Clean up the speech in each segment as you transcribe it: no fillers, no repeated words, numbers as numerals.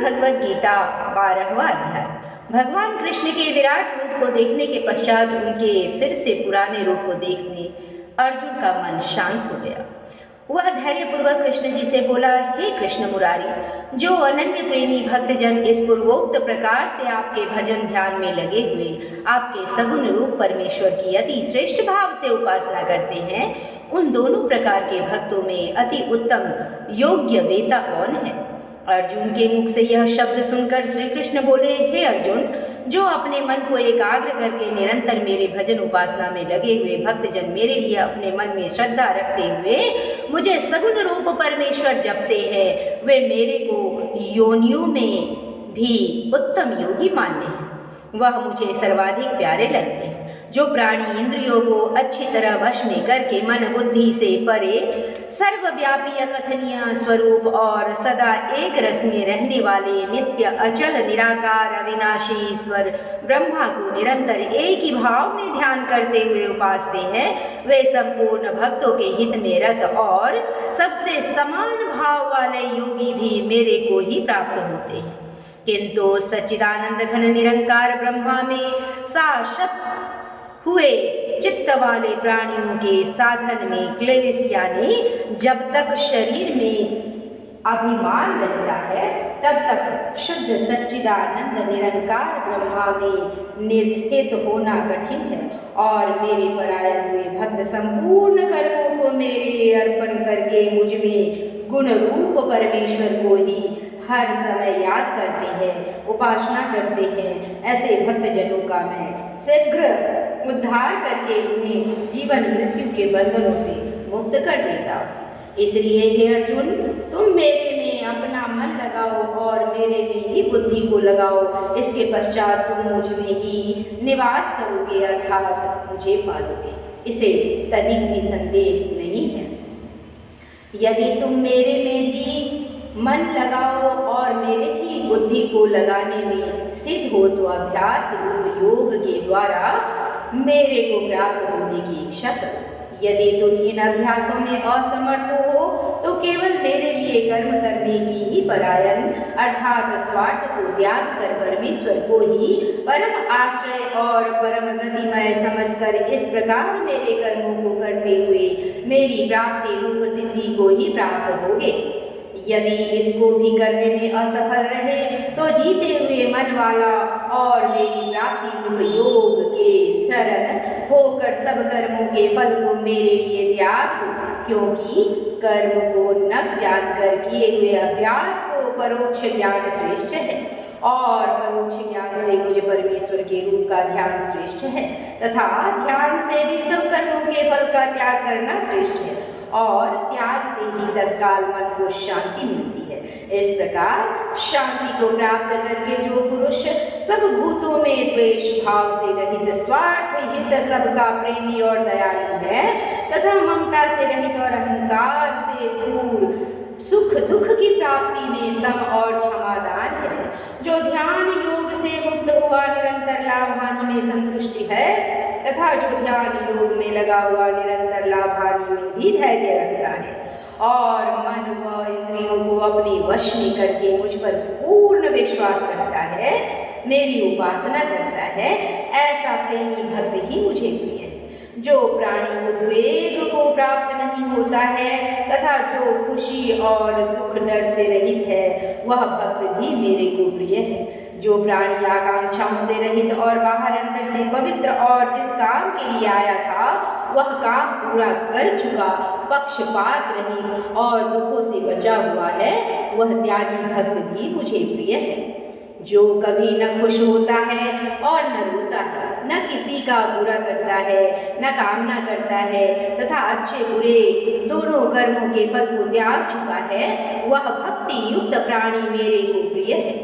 भगवद गीता 12वां अध्याय। भगवान कृष्ण के विराट रूप को देखने के पश्चात उनके फिर से पुराने रूप को देखने अर्जुन का मन शांत हो गया। वह धैर्यपूर्वक कृष्ण जी से बोला, हे कृष्ण मुरारी, जो अनन्य प्रेमी भक्तजन इस पूर्वोक्त प्रकार से आपके भजन ध्यान में लगे हुए आपके सगुण रूप परमेश्वर की अति श्रेष्ठ भाव से उपासना करते हैं, उन दोनों प्रकार के भक्तों में अति उत्तम योग्य वेता कौन है? अर्जुन के मुख से यह शब्द सुनकर श्री कृष्ण बोले, हे अर्जुन, जो अपने मन को एकाग्र करके निरंतर मेरे भजन उपासना में लगे हुए भक्तजन मेरे लिए अपने मन में श्रद्धा रखते हुए मुझे सगुण रूप परमेश्वर जपते हैं, वे मेरे को योनियों में भी उत्तम योगी मानते हैं। वह मुझे सर्वाधिक प्यारे लगते हैं। जो प्राणी इंद्रियों को अच्छी तरह वश में करके मन बुद्धि से परे सर्वव्यापी अकथनीय स्वरूप और सदा एक रस में रहने वाले नित्य अचल निराकार अविनाशी ईश्वर ब्रह्मा को निरंतर एक ही भाव में ध्यान करते हुए उपासते हैं, वे संपूर्ण भक्तों के हित में रत और सबसे समान भाव वाले योगी भी मेरे को ही प्राप्त होते हैं। किंतु सच्चिदानंद घन निरंकार ब्रह्मा में शाश्वत हुए चित्त वाले प्राणियों के साधन में क्लेश यानी जब तक शरीर में अभिमान रहता है तब तक शुद्ध सच्चिदानंद निरंकार ब्रह्मा में स्थित होना कठिन है, और मेरे परायण हुए भक्त संपूर्ण कर्मों को मेरे अर्पण करके मुझ में गुण रूप परमेश्वर को ही हर समय याद करते हैं, उपासना करते हैं। ऐसे भक्तजनों का मैं शीघ्र उद्धार करके उन्हें जीवन मृत्यु के बंधनों से मुक्त कर देता हूँ। इसलिए हे अर्जुन, तुम मेरे में अपना मन लगाओ और मेरे में ही बुद्धि को लगाओ। इसके पश्चात तुम मुझ में ही निवास करोगे, अर्थात मुझे पालोगे। इसे तनिक भी संदेह नहीं है। यदि तुम मेरे में भी मन लगाओ और मेरे ही बुद्धि को लगाने में स्थित हो तो अभ्यास रूप योग के द्वारा मेरे को प्राप्त होने की इच्छा करो। यदि तुम इन अभ्यासों में असमर्थ हो तो केवल मेरे लिए कर्म करने की ही परायण अर्थात स्वार्थ को त्याग कर परमेश्वर को ही परम आश्रय और परम गतिमय समझकर इस प्रकार मेरे कर्मों को करते हुए मेरी प्राप्ति रूप सिद्धि को ही प्राप्त होगे। यदि इसको भी करने में असफल रहे तो जीते हुए मन वाला और मेरी प्राप्ति रूप योग के शरण होकर सब कर्मों के फल को मेरे लिए त्याग दो, क्योंकि कर्म को न जानकर किए हुए अभ्यास को परोक्ष ज्ञान श्रेष्ठ है, और परोक्ष ज्ञान से मुझे परमेश्वर के रूप का ध्यान श्रेष्ठ है, तथा ध्यान से भी सब कर्मों के फल का त्याग करना श्रेष्ठ है, और त्याग से ही तत्काल मन को शांति मिलती है। इस प्रकार शांति को प्राप्त करके जो पुरुष सब भूतों में द्वेष भाव से रहित स्वार्थ हित सबका प्रेमी और दयालु है, तथा ममता से रहित और अहंकार से दूर सुख दुख की प्राप्ति में सम और क्षमादान है, जो ध्यान योग से मुक्त हुआ निरंतर लाभ हानि में संतुष्टि है, तथा जो ध्यान योग में लगा हुआ निरंतर लाभ हानि में भी धैर्य रखता है, और मन व इंद्रियों को अपने वश में करके मुझ पर पूर्ण विश्वास रखता है, मेरी उपासना करता है, ऐसा प्रेमी भक्त ही मुझे प्रिय है। जो प्राणी उद्वेग को प्राप्त नहीं होता है तथा जो खुशी और दुख डर से रहित है, वह भक्त भी मेरे को प्रिय है। जो प्राणी आकांक्षाओं से रहित और बाहर अंदर से पवित्र और जिस काम के लिए आया था वह काम पूरा कर चुका, पक्षपात रहित और दुखों से बचा हुआ है, वह त्यागी भक्त भी मुझे प्रिय है। जो कभी न खुश होता है और न रोता है, न किसी का बुरा करता है, न कामना करता है, तथा अच्छे बुरे दोनों कर्मों के फल को त्याग चुका है, वह भक्ति युक्त प्राणी मेरे को प्रिय है।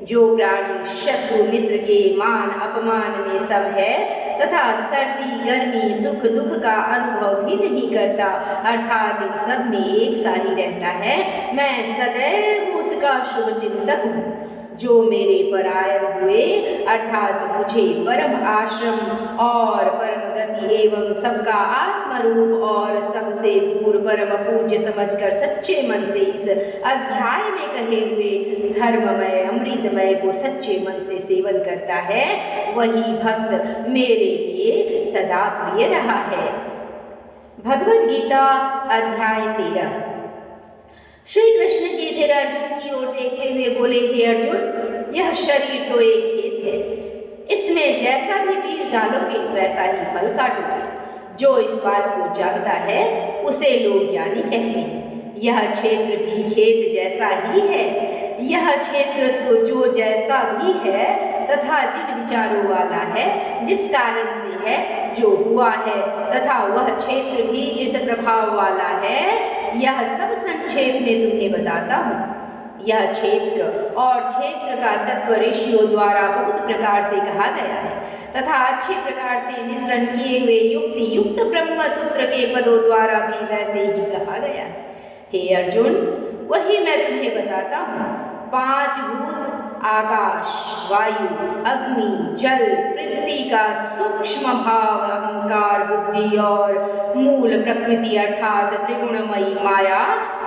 जो प्राणी शत्रु मित्र के मान अपमान में सब है तथा सर्दी गर्मी सुख दुख का अनुभव भी नहीं करता, अर्थात इन सब में एक सा ही रहता है, मैं सदैव उसका शुभ चिंतक हूँ। जो मेरे परायण हुए अर्थात मुझे परम आश्रम और परम गति एवं सबका आत्मरूप और सबसे दूर परम पूज्य समझकर सच्चे मन से इस अध्याय में कहे हुए धर्ममय अमृतमय को सच्चे मन से सेवन करता है, वही भक्त मेरे लिए सदा प्रिय रहा है। भगवद गीता अध्याय 13। श्री कृष्ण जी फिर अर्जुन की ओर देखते हुए बोले, हे अर्जुन, यह शरीर तो एक खेत है, इसमें जैसा भी बीज डालोगे वैसा ही फल काटोगे। जो इस बात को जानता है उसे लोग ज्ञानी कहते हैं। यह क्षेत्र भी खेत जैसा ही है। यह क्षेत्र तो जो जैसा भी है तथा जिन विचारों वाला है, जिस कारण से है, जो हुआ है, तथा वह क्षेत्र भी जिस प्रभाव वाला है, यह सब संक्षेप में तुम्हें बताता हूँ। यह क्षेत्र और क्षेत्र का तत्व ऋषियों द्वारा बहुत प्रकार से कहा गया है तथा अच्छे प्रकार से निसरण किए हुए युक्ति युक्त ब्रह्म सूत्र के पदों द्वारा भी वैसे ही कहा गया है। हे अर्जुन, वही मैं तुम्हें बताता हूँ। 5 भूत आकाश, वायु, अग्नि, जल, पृथ्वी का सूक्ष्म भाव अहंकार, बुद्धि और मूल प्रकृति अर्थात त्रिगुणमयी माया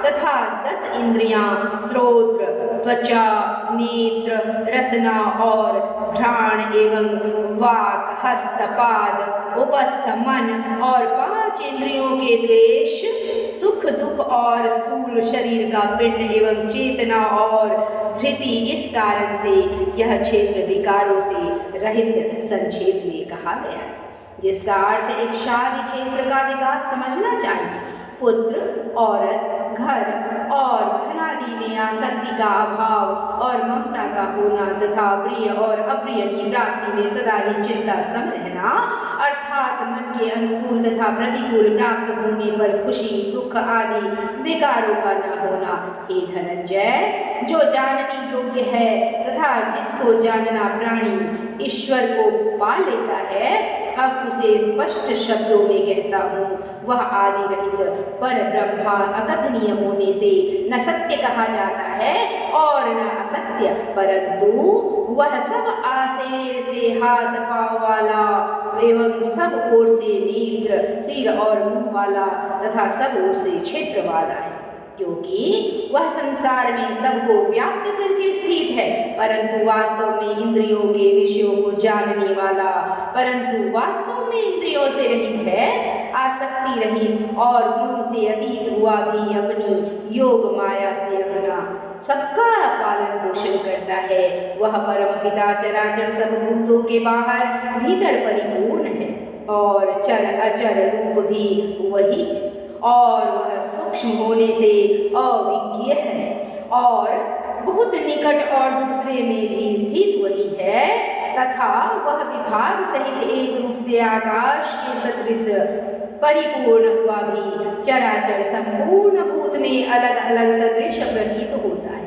तथा 10 इंद्रियां श्रोत्र, त्वचा, नेत्र, रसना और घ्राण एवं वाक, हस्त, पाद, उपस्थ मन और 5 इंद्रियों के द्वेष, सुख दुख और स्थूल शरीर का पिंड एवं चेतना और धृति, इस कारण से यह क्षेत्र विकारों से रहित संक्षेप में कहा गया है, जिसका अर्थ एक शादी क्षेत्र का विकास समझना चाहिए। पुत्र, औरत, घर और धनादि में आसक्ति का अभाव और ममता का होना तथा प्रिय और अप्रिय की प्राप्ति में सदा ही चिंता सम रहना अर्थात मन के अनुकूल तथा प्रतिकूल प्राप्त होने पर खुशी दुख आदि विकारों का न होना। हे धनंजय, जो जानने योग्य है तथा जिसको जानना प्राणी ईश्वर को पा लेता है, अब उसे स्पष्ट शब्दों में कहता हूँ, वह आदि रहित पर ब्रह्मा अकथनीय होने से न सत्य कहा जाता है और न असत्य, परंतु वह सब आसेर से हाथ पांव वाला एवं सब ओर से नेत्र, सिर और मुंह वाला तथा सब ओर से क्षेत्र वाला है, क्योंकि वह संसार में सबको व्याप्त करके स्थित है, परंतु वास्तव में इंद्रियों के विषयों को जानने वाला, परंतु वास्तव में इंद्रियों से रहित है, आसक्ति रहित और गुणों से अतीत हुआ भी अपनी योग माया से अपना सबका पालन पोषण करता है। वह परम पिता चराचर सब भूतों के बाहर भीतर परिपूर्ण है और चर अचर रूप भी वही है और वह सूक्ष्म होने से अविज्ञेय है और बहुत निकट और दूसरे में भी स्थित वही है तथा वह विभाग सहित एक रूप से आकाश के सदृश परिपूर्ण हुआ भी चराचर संपूर्ण भूत में अलग अलग सदृश प्रतीत होता है।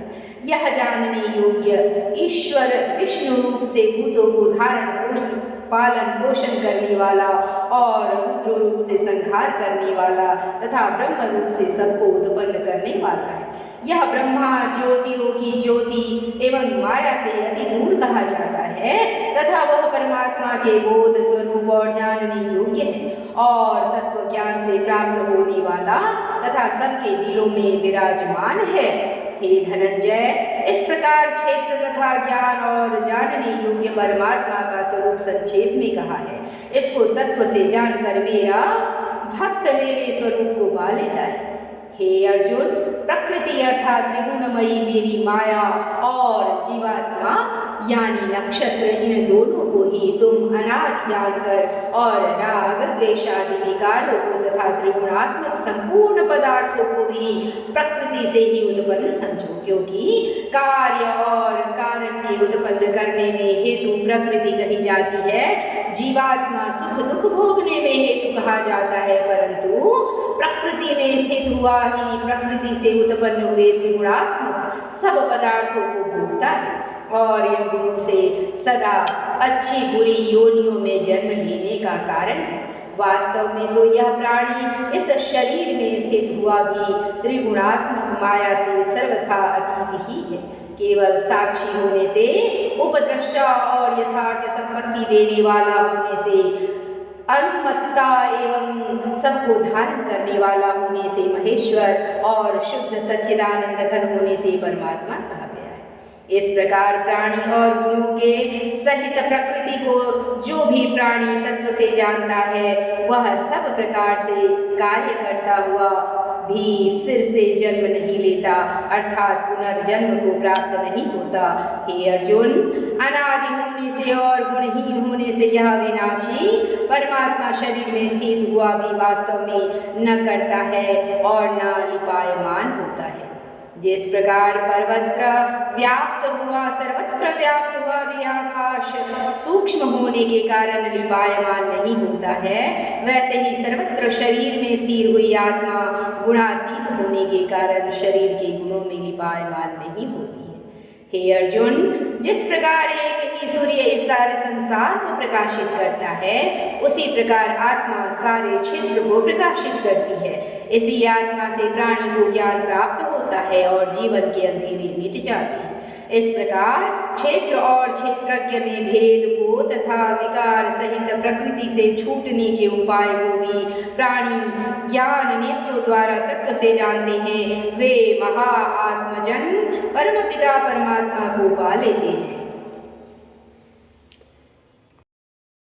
यह जानने योग्य ईश्वर विष्णु रूप से भूतों को धारण पालन पोषण करने वाला और रुद्र रूप से संहार करने वाला तथा ब्रह्म रूप से सबको उत्पन्न करने वाला है। यह ब्रह्मा ज्योतियों की ज्योति एवं माया से अति दूर कहा जाता है तथा वह परमात्मा के बोध स्वरूप और जानने योग्य है और तत्व ज्ञान से प्राप्त होने वाला तथा सबके दिलों में विराजमान है। हे धनंजय, इस प्रकार क्षेत्र तथा ज्ञान और जानने योग्य परमात्मा का स्वरूप संक्षेप में कहा है। इसको तत्व से जानकर मेरा भक्त मेरे स्वरूप को पा लेता है। हे अर्जुन, प्रकृति अर्थात त्रिगुणमयी मेरी माया और जीवात्मा यानी नक्षत्र, इन दोनों को ही तुम अनादि जानकर और राग द्वेषादि विकारों को तथा त्रिगुणात्मक संपूर्ण पदार्थों को भी प्रकृति से ही उत्पन्न समझो, क्योंकि कार्य और कारण के उत्पन्न करने में हेतु प्रकृति कही जाती है। जीवात्मा सुख दुख भोगने में हेतु कहा जाता है, परंतु प्रकृति में स्थित हुआ ही प्रकृति से उत्पन्न हुए त्रिगुणात्मक सब पदार्थों को भोगता है और इन गुणों से सदा अच्छी बुरी योनियों में जन्म लेने का कारण है। वास्तव में तो यह प्राणी इस शरीर में स्थित हुआ भी त्रिगुणात्मक माया से सर्वथा अतीत ही है। केवल साक्षी होने से, उपद्रष्टा और यथार्थ संपत्ति देने वाला होने से, अनुमत्ता एवं सबको धारण करने वाला होने से महेश्वर और शुद्ध सच्चिदानंद घन होने से परमात्मा कहा गया है। इस प्रकार प्राणी और गुणों के सहित प्रकृति को जो भी प्राणी तत्व से जानता है वह सब प्रकार से कार्य करता हुआ भी फिर से जन्म नहीं लेता, अर्थात पुनर्जन्म को प्राप्त नहीं होता। हे अर्जुन, अनादि होने से और गुणहीन होने से यह विनाशी परमात्मा शरीर में स्थित हुआ भी वास्तव में न करता है और न लिपायमान होता है। जिस प्रकार सर्वत्र व्याप्त हुआ भी आकाश सूक्ष्म होने के कारण लिपायमान नहीं होता है, वैसे ही सर्वत्र शरीर में स्थिर हुई आत्मा गुणातीत होने के कारण शरीर के गुणों में लिपायमान नहीं होती है। हे अर्जुन, जिस प्रकार एक ही सूर्य इस सारे संसार को प्रकाशित करता है, उसी प्रकार आत्मा सारे क्षेत्र को प्रकाशित करती है। इसी आत्मा से प्राणी को ज्ञान प्राप्त होता है और जीवन के अंधेरे मिट जाते हैं। इस प्रकार क्षेत्र और क्षेत्रज्ञ में भेद को तथा विकार सहित प्रकृति से छूटने के उपाय को भी प्राणी ज्ञान नेत्रों द्वारा तत्व से जानते हैं। वे महा आत्मजन परमपिता परमात्मा को पा लेते हैं।